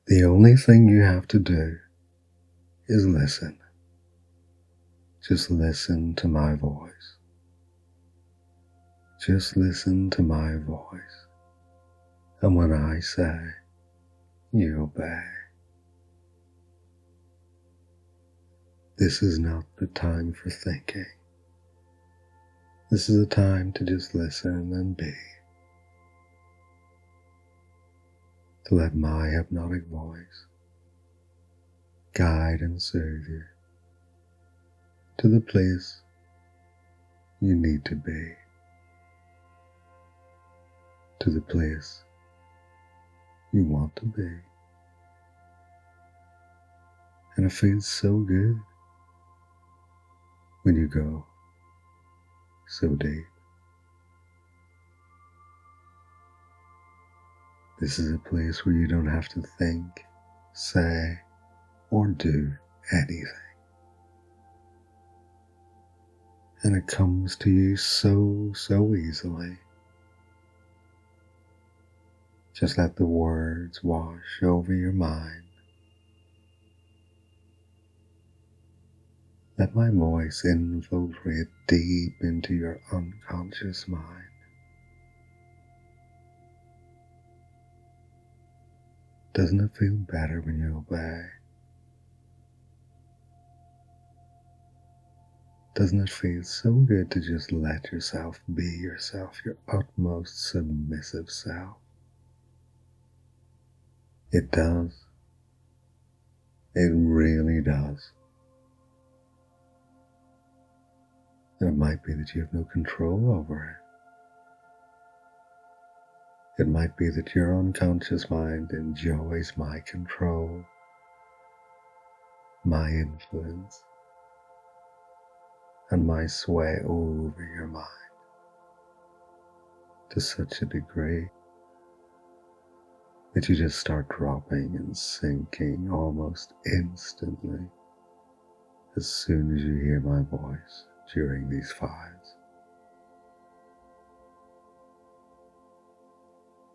The only thing you have to do is listen. Just listen to my voice. Just listen to my voice. And when I say, you obey. This is not the time for thinking. This is a time to just listen and be. To let my hypnotic voice guide and serve you to the place you need to be, to the place you want to be. And it feels so good when you go so deep. This is a place where you don't have to think, say, or do anything. And it comes to you so easily. Just let the words wash over your mind. Let my voice infiltrate deep into your unconscious mind. Doesn't it feel better when you obey? Doesn't it feel so good to just let yourself be yourself, your utmost submissive self? It does. It really does. And it might be that you have no control over it. It might be that your unconscious mind enjoys my control, my influence, and my sway over your mind to such a degree that you just start dropping and sinking almost instantly as soon as you hear my voice during these fives.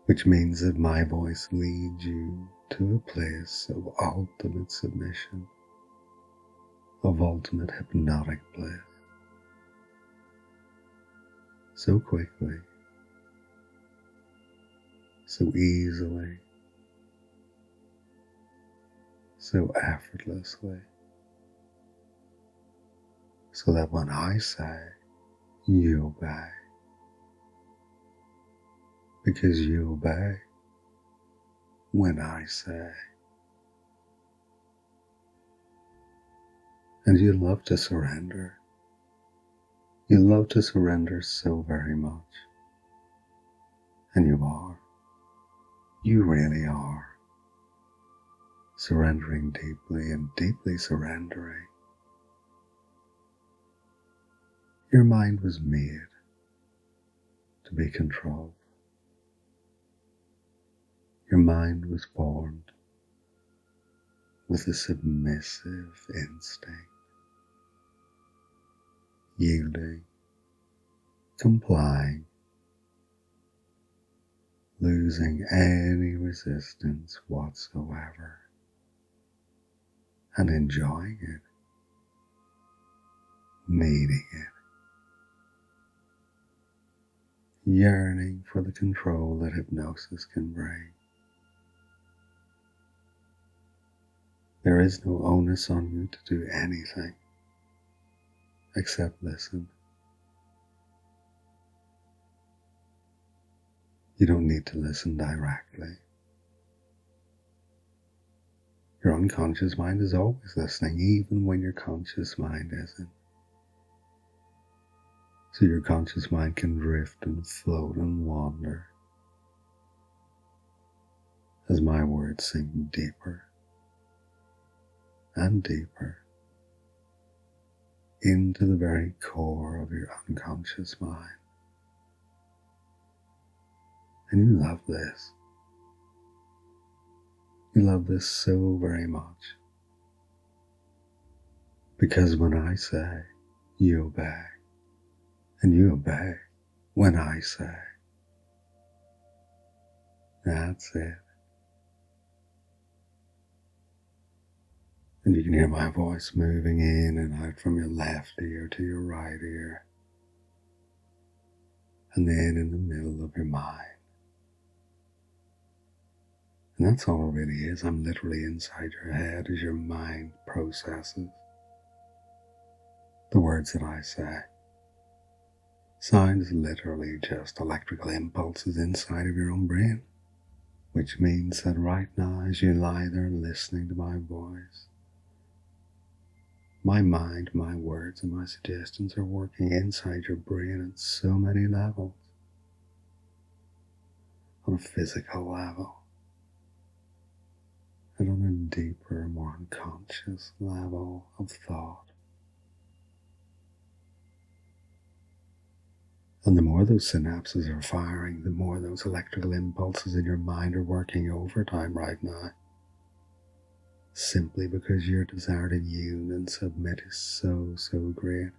Which means that my voice leads you to a place of ultimate submission, of ultimate hypnotic bliss. So quickly, so easily, so effortlessly, so that when I say, you obey, because you obey when I say. And you love to surrender. You love to surrender so very much. And you are. You really are. Surrendering deeply and deeply surrendering. Your mind was made to be controlled. Your mind was formed with a submissive instinct, yielding, complying, losing any resistance whatsoever, and enjoying it, needing it, yearning for the control that hypnosis can bring. There is no onus on you to do anything except listen. You don't need to listen directly. Your unconscious mind is always listening, even when your conscious mind isn't. So your conscious mind can drift and float and wander as my words sink deeper and deeper into the very core of your unconscious mind. And you love this. You love this so very much. Because when I say, you obey, and you obey when I say, that's it. And you can hear my voice moving in and out from your left ear to your right ear, and then in the middle of your mind. And that's all it really is. I'm literally inside your head as your mind processes the words that I say. Sound is literally just electrical impulses inside of your own brain, which means that right now, as you lie there listening to my voice, my mind, my words, and my suggestions are working inside your brain at so many levels. On a physical level, and on a deeper, more unconscious level of thought. And the more those synapses are firing, the more those electrical impulses in your mind are working overtime right now. Simply because your desire to yield and submit is so great.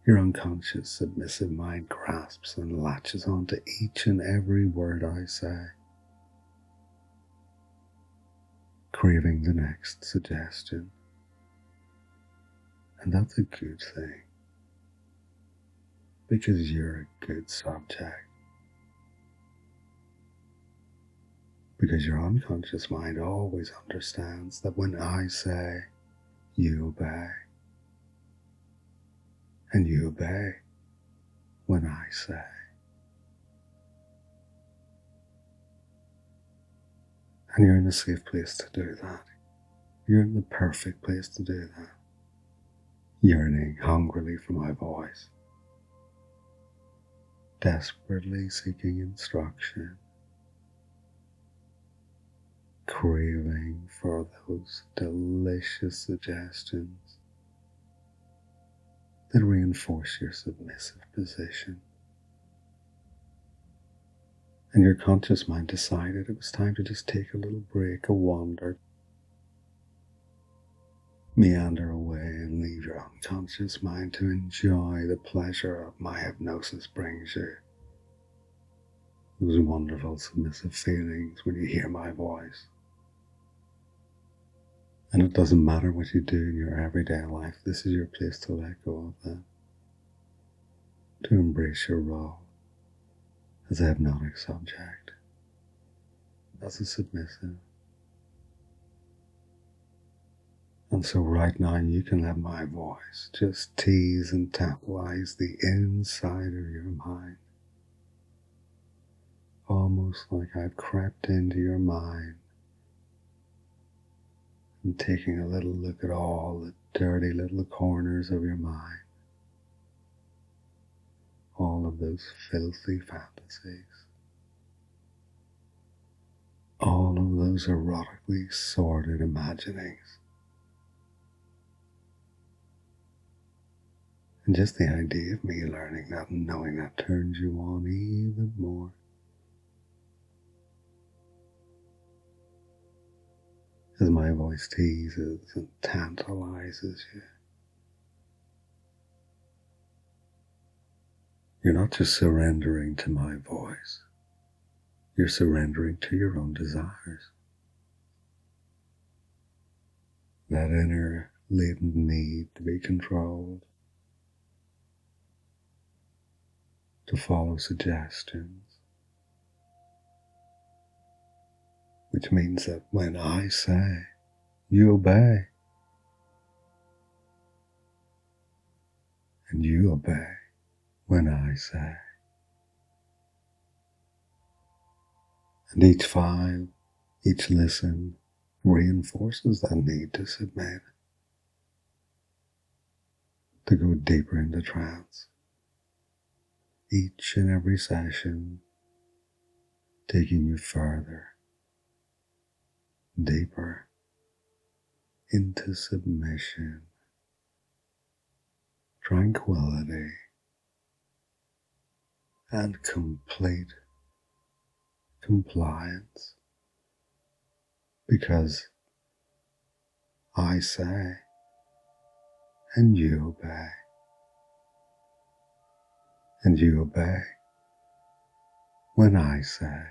Your unconscious submissive mind grasps and latches onto each and every word I say, craving the next suggestion. And that's a good thing, because you're a good subject. Because your unconscious mind always understands that when I say, you obey. And you obey when I say. And you're in a safe place to do that. You're in the perfect place to do that. Yearning hungrily for my voice. Desperately seeking instruction. Craving for those delicious suggestions that reinforce your submissive position. And your conscious mind decided it was time to just take a little break, a wander, meander away and leave your unconscious mind to enjoy the pleasure of my hypnosis brings you. Those wonderful submissive feelings when you hear my voice. And it doesn't matter what you do in your everyday life, this is your place to let go of that. To embrace your role as a hypnotic subject, as a submissive. And so right now you can let my voice just tease and tantalize the inside of your mind. Almost like I've crept into your mind and taking a little look at all the dirty little corners of your mind. All of those filthy fantasies. All of those erotically sordid imaginings. And just the idea of me learning that and knowing that turns you on even more. As my voice teases and tantalizes you. You're not just surrendering to my voice. You're surrendering to your own desires. That inner latent need to be controlled, to follow suggestions, which means that when I say, you obey, and you obey when I say. And each file, each listen reinforces that need to submit, to go deeper into trance. Each and every session taking you further, deeper into submission, tranquility, and complete compliance. Because I say, and you obey, and you obey when I say.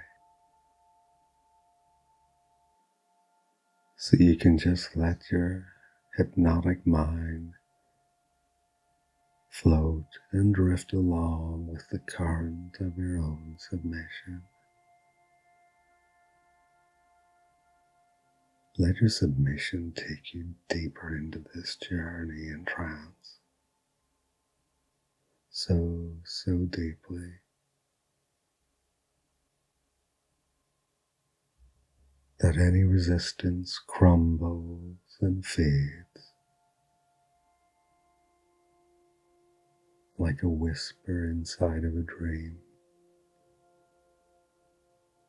so you can just let your hypnotic mind float and drift along with the current of your own submission. Let your submission take you deeper into this journey in trance, so deeply that any resistance crumbles and fades like a whisper inside of a dream,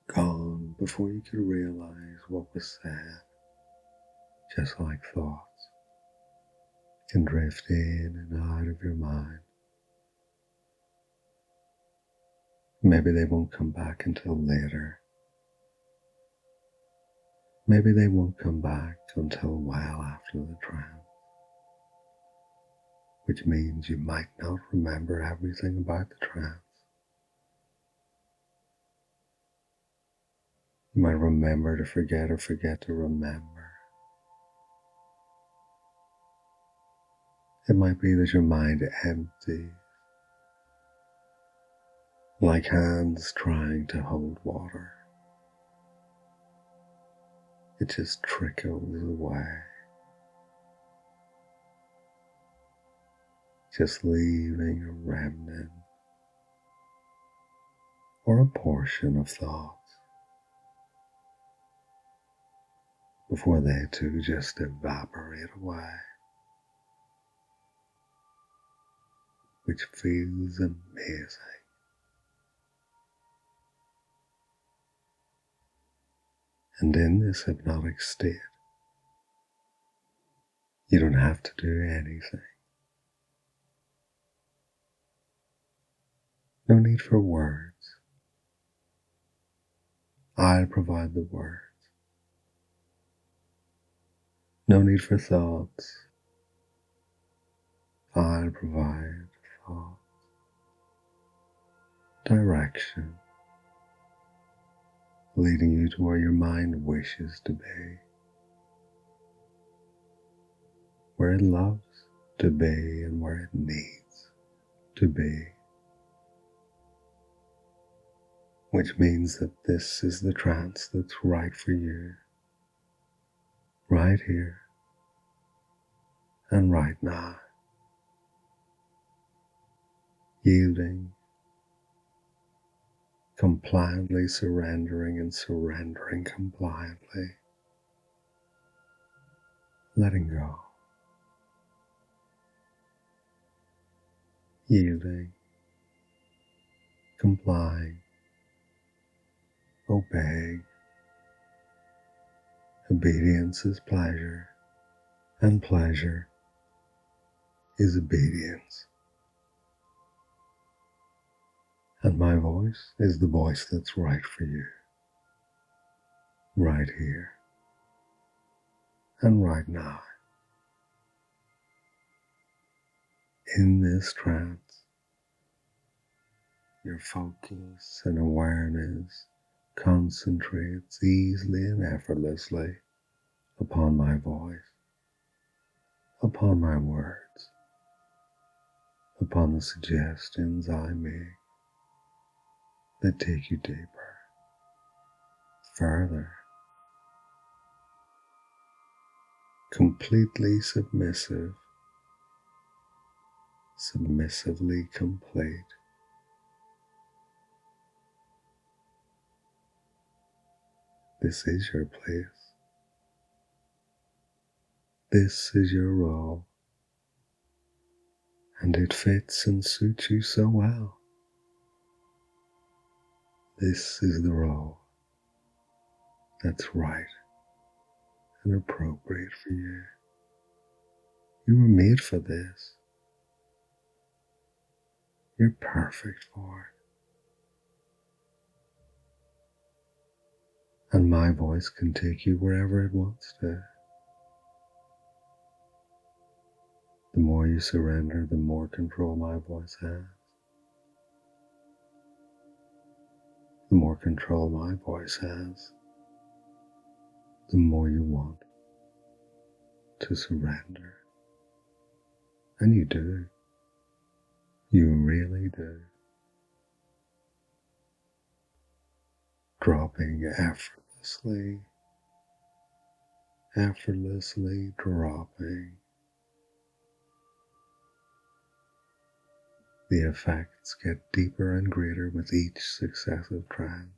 gone before you could realize what was said, just like thoughts can drift in and out of your mind. Maybe they won't come back until later. Maybe they won't come back until well after the trance, which means you might not remember everything about the trance. You might remember to forget or forget to remember. It might be that your mind empties, like hands trying to hold water. It just trickles away, just leaving a remnant or a portion of thoughts before they too just evaporate away, which feels amazing. And in this hypnotic state, you don't have to do anything. No need for words. I'll provide the words. No need for thoughts. I'll provide thought. Direction, leading you to where your mind wishes to be, where it loves to be and where it needs to be. Which means that this is the trance that's right for you, right here and right now. Yielding, compliantly surrendering and surrendering compliantly. Letting go. Yielding, complying, obeying. Obedience is pleasure, and pleasure is obedience. And my voice is the voice that's right for you, right here and right now. In this trance, your focus and awareness concentrates easily and effortlessly upon my voice, upon my words, upon the suggestions I make that take you deeper, further, completely submissive, submissively complete. This is your place. This is your role, and it fits and suits you so well. This is the role that's right and appropriate for you. You were made for this. You're perfect for it. And my voice can take you wherever it wants to. The more you surrender, the more control my voice has. The more control my voice has, the more you want. to surrender. And you do. You really do. Dropping effortlessly dropping. The effects get deeper and greater with each successive trance.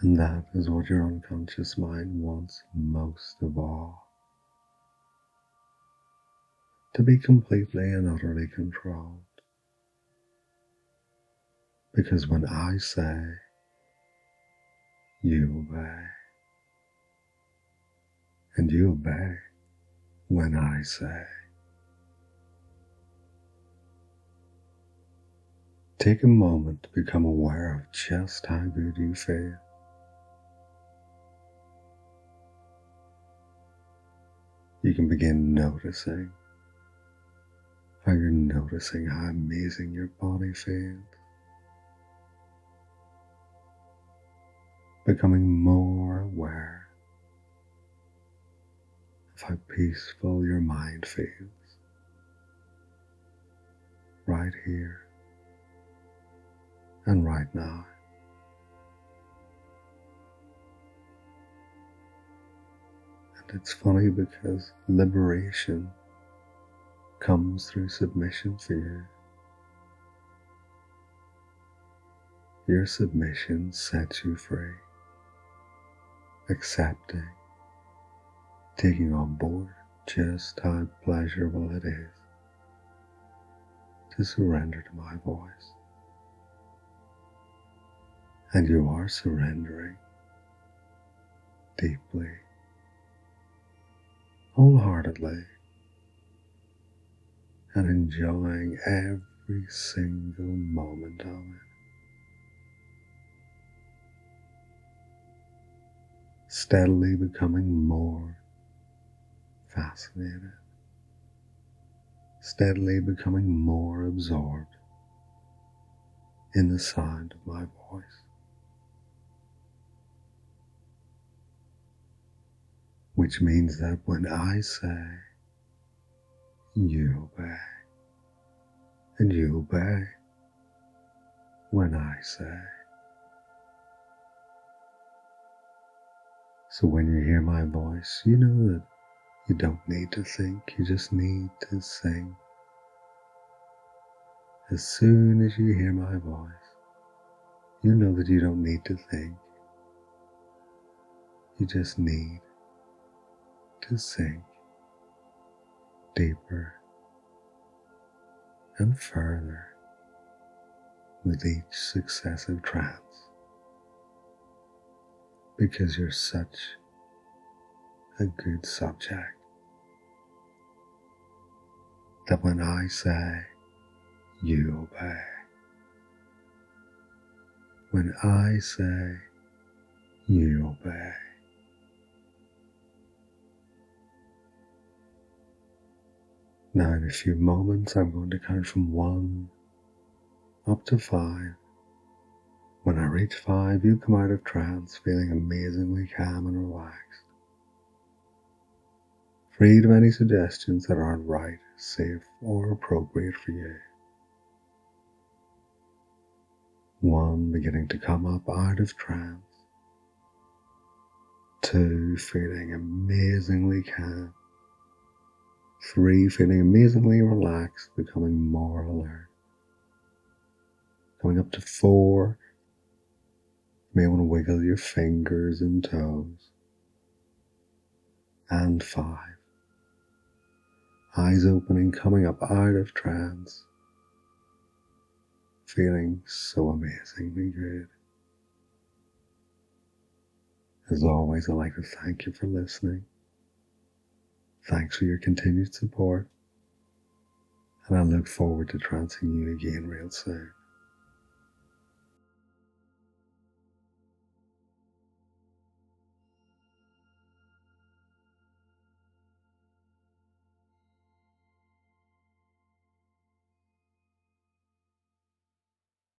And that is what your unconscious mind wants most of all. To be completely and utterly controlled. Because when I say, you obey. And you obey when I say. Take a moment to become aware of just how good you feel. You can begin noticing how you're noticing how amazing your body feels. Becoming more aware of how peaceful your mind feels. Right here and right now. And it's funny because liberation comes through submission for you. Your submission sets you free, accepting, taking on board just how pleasurable it is to surrender to my voice. And you are surrendering deeply, wholeheartedly, and enjoying every single moment of it. Steadily becoming more fascinated, steadily becoming more absorbed in the sound of my voice. Which means that when I say, you obey, and you obey when I say. So when you hear my voice, you know that you don't need to think, you just need to sing. As soon as you hear my voice, you know that you don't need to think. You just need to sink deeper and further with each successive trance. Because you're such a good subject that when I say, you obey. When I say, you obey. Now in a few moments I'm going to count from 1 up to 5. When I reach 5, you come out of trance feeling amazingly calm and relaxed. Freed of any suggestions that aren't right, safe, or appropriate for you. 1, beginning to come up out of trance. 2, feeling amazingly calm. 3, feeling amazingly relaxed, becoming more alert. Coming up to 4, you may want to wiggle your fingers and toes. And 5, eyes opening, coming up out of trance, feeling so amazingly good. As always, I'd like to thank you for listening. Thanks for your continued support, and I look forward to trancing you again real soon.